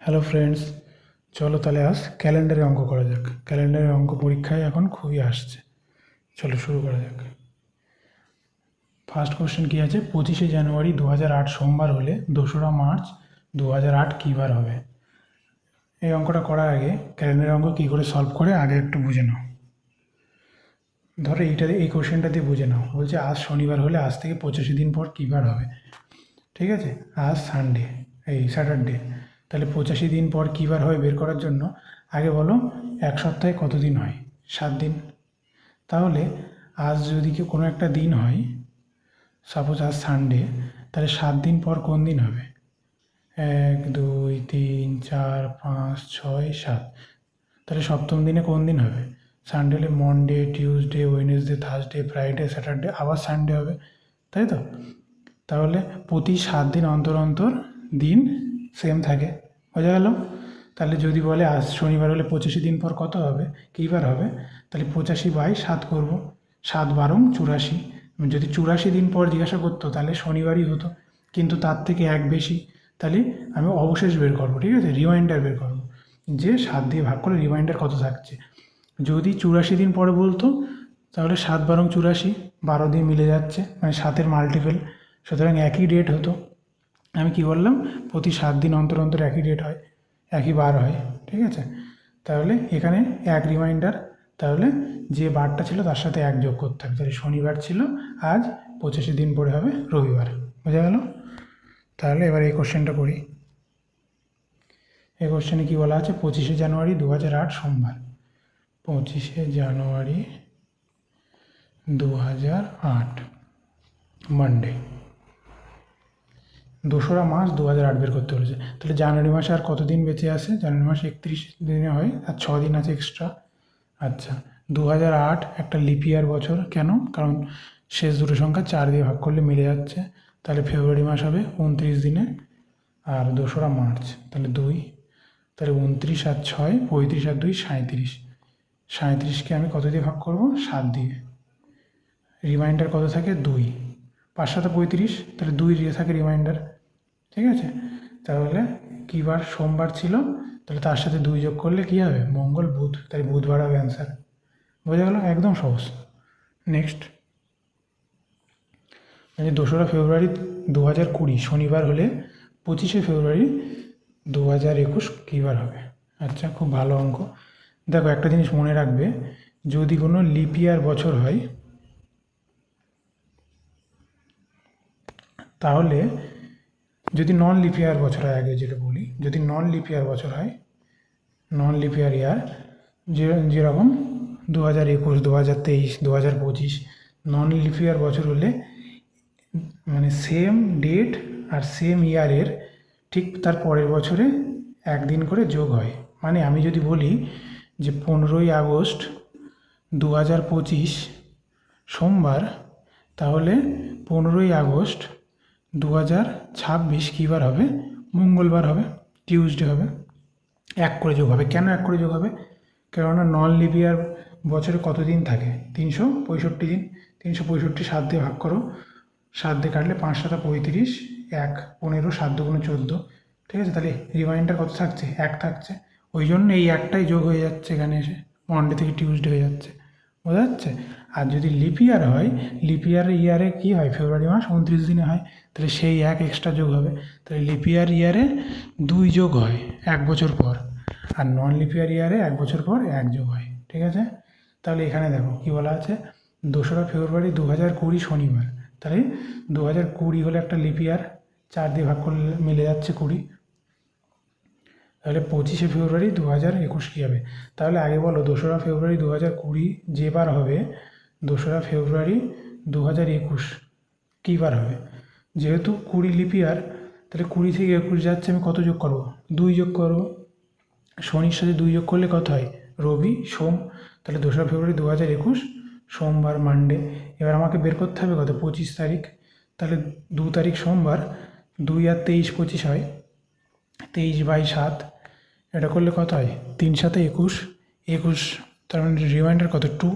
Hello friends, চলো তাহলে ক্যালেন্ডারে অঙ্ক করা যাক। ক্যালেন্ডারের অঙ্ক পরীক্ষায় এখন খুবই আসছে। চলো শুরু করা যাক। ফার্স্ট কোশ্চেন কী আছে? 25শে জানুয়ারি 2008 সোমবার হলে 2রা মার্চ 2008 কী বার হবে? এই অঙ্কটা করার আগে ক্যালেন্ডারের অঙ্ক কী করে সলভ করে আগে একটু বুঝে নাও। ধরো এই কোশ্চেনটা দিয়ে বুঝে নাও। বলছে আজ শনিবার হলে আজ থেকে 85 দিন পর কী বার হবে। ঠিক আছে, আজ সানডে, এই স্যাটারডে, তাহলে 85 দিন পর কী বার হয় বের করার জন্য আগে বলো এক সপ্তাহে কত দিন হয়? 7 দিন। তাহলে আজ যদি কোনো একটা দিন হয়, সাপোজ আজ সানডে, তাহলে 7 দিন পর কোন দিন হবে? 1 2 3 4 5 6 7। তাহলে সপ্তম দিনে কোন দিন হবে? সানডে হলে Monday, Tuesday, Wednesday, Thursday, Friday, Saturday, আবার সানডে হবে, তাই তো? তাহলে প্রতি 7 দিন অন্তর অন্তর দিন সেম থাকে। বোঝা গেল? তাহলে যদি বলে আজ শনিবার হলে 85 দিন পর কত হবে, কী বার হবে, তাহলে 85/7 করবো। 7 × 12 = 84। যদি 84 দিন পর জিজ্ঞাসা করতো তাহলে শনিবারই হতো, কিন্তু তার থেকে এক বেশি, তাহলে আমি অবশেষ বের করবো। ঠিক আছে, রিমাইন্ডার বের করবো যে 7 দিয়ে ভাগ করলে রিমাইন্ডার কত থাকছে। যদি 84 দিন পরে বলতো তাহলে 7 × 12 = 84, 12 দিয়ে মিলে যাচ্ছে, মানে 7-এর মাল্টিপল, সুতরাং একই ডেট হতো। আমি কি বললাম? প্রতি 7 দিন অন্তর অন্তর একই ডেট হয়, একই বার হয়। ঠিক আছে, তাহলে এখানে এক রিমাইন্ডার, তাহলে যে বারটা ছিল তার সাথে এক যোগ করতে হবে। তাহলে শনিবার ছিল, আজ 85 দিন পরে হবে রবিবার। বোঝা গেল? তাহলে এবার এই কোশ্চেনটা করি। এই কোশ্চেনে কী বলা আছে? 25শে জানুয়ারি 2008 সোমবার। 25শে জানুয়ারি 2008 মানডে। 2রা মার্চ 2008 বের করতে বলেছে। তাহলে জানুয়ারি মাসে আর কত দিন বেঁচে আছে? জানুয়ারি মাসে 31 দিনে হয়, আর 6 দিন আছে এক্সট্রা। আচ্ছা, 2008 একটা লিপ ইয়ার বছর। কেন? কারণ শেষ দুটো সংখ্যা 4 দিয়ে ভাগ করলে মিলে যাচ্ছে। তাহলে ফেব্রুয়ারি মাস হবে 29 দিনে, আর 2রা মার্চ তাহলে 2। তাহলে 29 আর 6, 35 আর 2 37। 37কে আমি কত দিয়ে ভাগ করব? 7 দিয়ে। রিমাইন্ডার কত থাকে? 2। 5 7 35, তাহলে 2 দিয়ে থাকে রিমাইন্ডার। ঠিক আছে, তাহলে কী বার? সোমবার ছিল, তাহলে তার সাথে 2 যোগ করলে কী হবে? মঙ্গল বুধ, তাই বুধবার হবে অ্যান্সার। বোঝা গেল? একদম সহজ। নেক্সট, 2রা ফেব্রুয়ারি 2020 শনিবার হলে 25শে ফেব্রুয়ারি 2021 কী বার হবে? আচ্ছা, খুব ভালো অঙ্ক। দেখো একটা জিনিস মনে রাখবে, যদি কোনো লিপ ইয়ার বছর হয় তাহলে, যদি নন লিপ ইয়ার বছর হয়, আগে যেটা বলি, যদি নন লিপ ইয়ার বছর হয়, নন লিপ ইয়ার ইয়ার, যেরকম 2021, 2023, 2025, নন লিপ ইয়ার বছর হলে মানে সেম ডেট আর সেম ইয়ারের ঠিক তার পরের বছরে একদিন করে যোগ হয়। মানে আমি যদি বলি যে 15ই আগস্ট 2025 সোমবার, তাহলে 15ই আগস্ট 2026 কী বার হবে? মঙ্গলবার হবে, টিউসডে হবে। এক করে যোগ হবে। কেন এক করে যোগ হবে? কেননা নন লিপ ইয়ার বছরে কত দিন থাকে? 365 দিন। 365 7 দিয়ে ভাগ করো, 7 দিয়ে কাটলে 5 7 35, 1 15, 7 2 14। ঠিক আছে, তাহলে রিমাইন্ডার কত থাকছে? 1 থাকছে। ওই জন্য এই একটাই যোগ হয়ে যাচ্ছে এখানে এসে, মনডে থেকে টিউসডে হয়ে যাচ্ছে। বোঝা যাচ্ছে? আর যদি লিপ ইয়ার হয়, লিপ ইয়ারে কী হয়? ফেব্রুয়ারি মাস 29 দিনে হয়, তাহলে সেই এক এক্সট্রা যোগ হবে। তাহলে লিপ ইয়ারে 2 যোগ হয় 1 বছর পর, আর নন লিপ ইয়ারে 1 বছর পর 1 যোগ হয়। ঠিক আছে, তাহলে এখানে দেখো কী বলা আছে? 2রা ফেব্রুয়ারি 2020 শনিবার, তাহলে 2020 হলে একটা লিপ ইয়ার, 4 দিয়ে ভাগ করলে মিলে যাচ্ছে 20। তাহলে 25শে ফেব্রুয়ারি 2021 কী হবে? তাহলে আগে বলো 2রা ফেব্রুয়ারি 2020 যে বার হবে, 2রা ফেব্রুয়ারি 2021 কী বার হবে? যেহেতু 20 লিপ ইয়ার, তাহলে 20 থেকে 21 যাচ্ছে, আমি কত যোগ করবো? 2 যোগ করবো। শনির সাথে 2 যোগ করলে কত হয়? রবি, সোম। তাহলে 2রা ফেব্রুয়ারি 2021 সোমবার, মানডে। এবার আমাকে বের করতে হবে কত? 25 তারিখ। তাহলে 2 তারিখ সোমবার, 2 আর 23 25 হয়, 23/7। এটা করলে কত হয়? 3 7 21, 21, তার মানে রিমাইন্ডার কত? 2।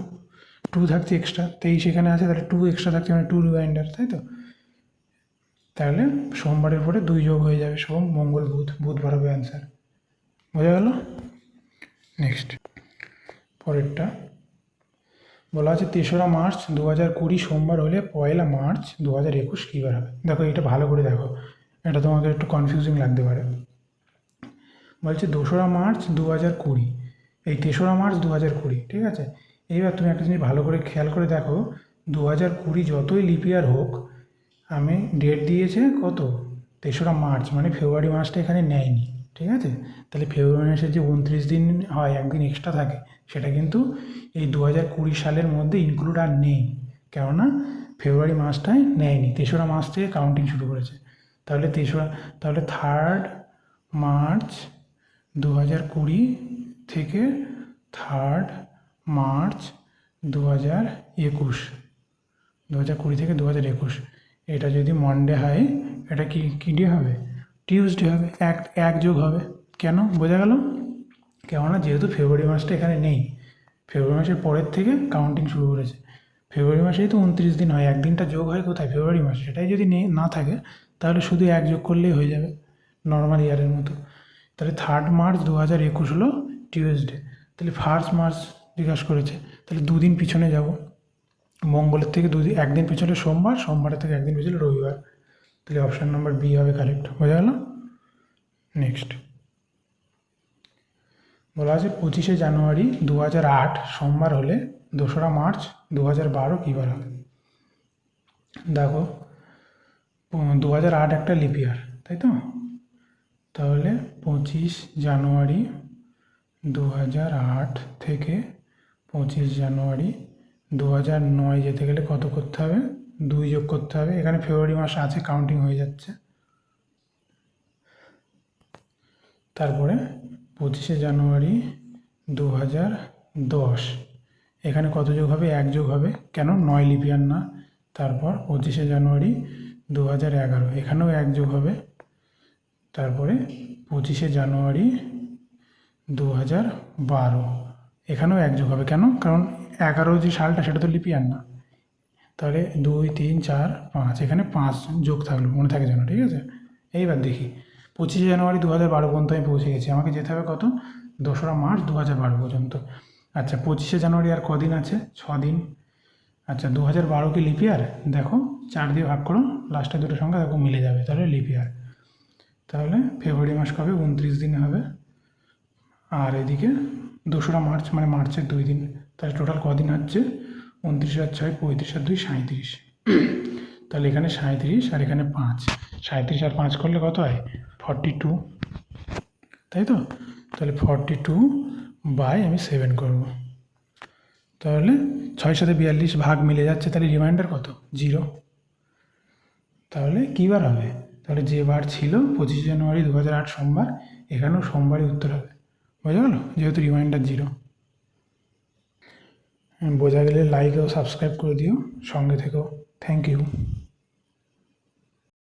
2 থাকছে এক্সট্রা, 23 এখানে আছে, তাহলে 2 এক্সট্রা থাকছে, মানে 2 রিমাইন্ডার, তাই তো? তাহলে সোমবারের পরে 2 যোগ হয়ে যাবে, সোম মঙ্গল বুধ, বুধবার হবে অ্যান্সার। বোঝা গেল? নেক্সট পরেরটা বলা আছে 3রা মার্চ 2020 সোমবার হলে 1লা মার্চ 2021 কী বার হবে? দেখো এটা ভালো করে দেখো, এটা তোমাকে একটু কনফিউজিং লাগতে পারে। বলছে 2রা মার্চ 2020, এই 3রা মার্চ 2020, ঠিক আছে? এইবার তুমি একটা জিনিস ভালো করে খেয়াল করে দেখো, 2020 যতই লিপ ইয়ার হোক, আমি ডেট দিয়েছে কত? 3রা মার্চ, মানে ফেব্রুয়ারি মাসটা এখানে নেয়নি, ঠিক আছে? তাহলে ফেব্রুয়ারি মাসের যে 29 দিন হয়, একদিন এক্সট্রা থাকে, সেটা কিন্তু এই 2020 সালের মধ্যে ইনক্লুড আর নেই, কেননা ফেব্রুয়ারি মাসটায় নেয়নি, 3রা মার্চ থেকে কাউন্টিং শুরু করেছে। তাহলে 3rd মার্চ 2020 থেকে 3rd মার্চ 2021, 2020 থেকে 2021, এটা যদি মনডে হয়, এটা কি ডে হবে? টিউসডে হবে, এক যোগ হবে। কেন? বোঝা গেল? কেননা যেহেতু ফেব্রুয়ারি মাসটা এখানে নেই, ফেব্রুয়ারি মাসের পরের থেকে কাউন্টিং শুরু করেছে। ফেব্রুয়ারি মাসেই তো 29 দিন হয়, একদিনটা যোগ হয় কোথায়? ফেব্রুয়ারি মাসে। সেটাই যদি না থাকে, তাহলে শুধু এক যোগ করলেই হয়ে যাবে, নর্মাল ইয়ারের মতো। তাহলে 3rd মার্চ 2021 হলো টিউসডে। তাহলে 1st মার্চ জিজ্ঞাসা করেছে, তাহলে দুদিন পিছনে যাব, মঙ্গলের থেকে একদিন পিছনে সোমবার, সোমবারের থেকে একদিন পিছনে রবিবার। তাহলে অপশান নাম্বার বি হবে কারেক্ট। বোঝা গেল? নেক্সট বলা আছে 25শে জানুয়ারি 2008 সোমবার হলে 2রা মার্চ 2012 কী বার হবে? দেখো 2008 একটা লিপ ইয়ার, তাই তো? তাহলে 25 জানুয়ারি 2008 থেকে 25 জানুয়ারি 2009 যেতে গেলে কত করতে হবে? 2 যোগ করতে হবে। এখানে ফেব্রুয়ারি মাস আছে, কাউন্টিং হয়ে যাচ্ছে। তারপরে 25শে জানুয়ারি 2010, এখানে কত যোগ হবে? 1 যোগ হবে, কেন? 9 লিপ ইয়ার না। তারপর 25শে জানুয়ারি 2011, এখানেও 1 যোগ হবে। তারপরে 25শে জানুয়ারি 2012, এখানেও 1 যোগ হবে, কেন? কারণ 11 যে সালটা, সেটা তো লিপ ইয়ার না। তাহলে 2, 3, 4, 5, এখানে 5 যোগ থাকলো, মনে থাকে যেন, ঠিক আছে? এইবার দেখি 25শে জানুয়ারি 2012 পর্যন্ত আমি পৌঁছে গেছি, আমাকে যেতে হবে কত? 2রা মার্চ 2012 পর্যন্ত। আচ্ছা 25শে জানুয়ারি আর কদিন আছে? 6 দিন। আচ্ছা 2012 কি লিপ ইয়ার? দেখো 4 দিয়ে ভাগ করো, লাস্টের দুটো সংখ্যা দেখো মিলে যাবে, তাহলে লিপ ইয়ার। তাহলে ফেব্রুয়ারি মাস কবে? 29 দিন হবে। আর এদিকে 2রা মার্চ মানে মার্চের 2 দিন, তাহলে টোটাল কদিন হচ্ছে? 29 আর 6, 35 আর 2, 37। তাহলে এখানে 37 আর এখানে 5, 37 আর 5 করলে কত হয়? 42, তাই তো? তাহলে 42/7 করব। তাহলে 6 সাথে 42 ভাগ মিলে যাচ্ছে, তাহলে রিমাইন্ডার কত? 0। তাহলে কী বার হবে? তাহলে যে বার ছিল 25শে জানুয়ারি 2008 সোমবার, এখানেও সোমবারই উত্তর হবে। বোঝা গেল? যেহেতু রিমাইন্ডার 0। বোঝা গেলে লাইক ও সাবস্ক্রাইব করে দিও, সঙ্গে থেকেও। Thank you.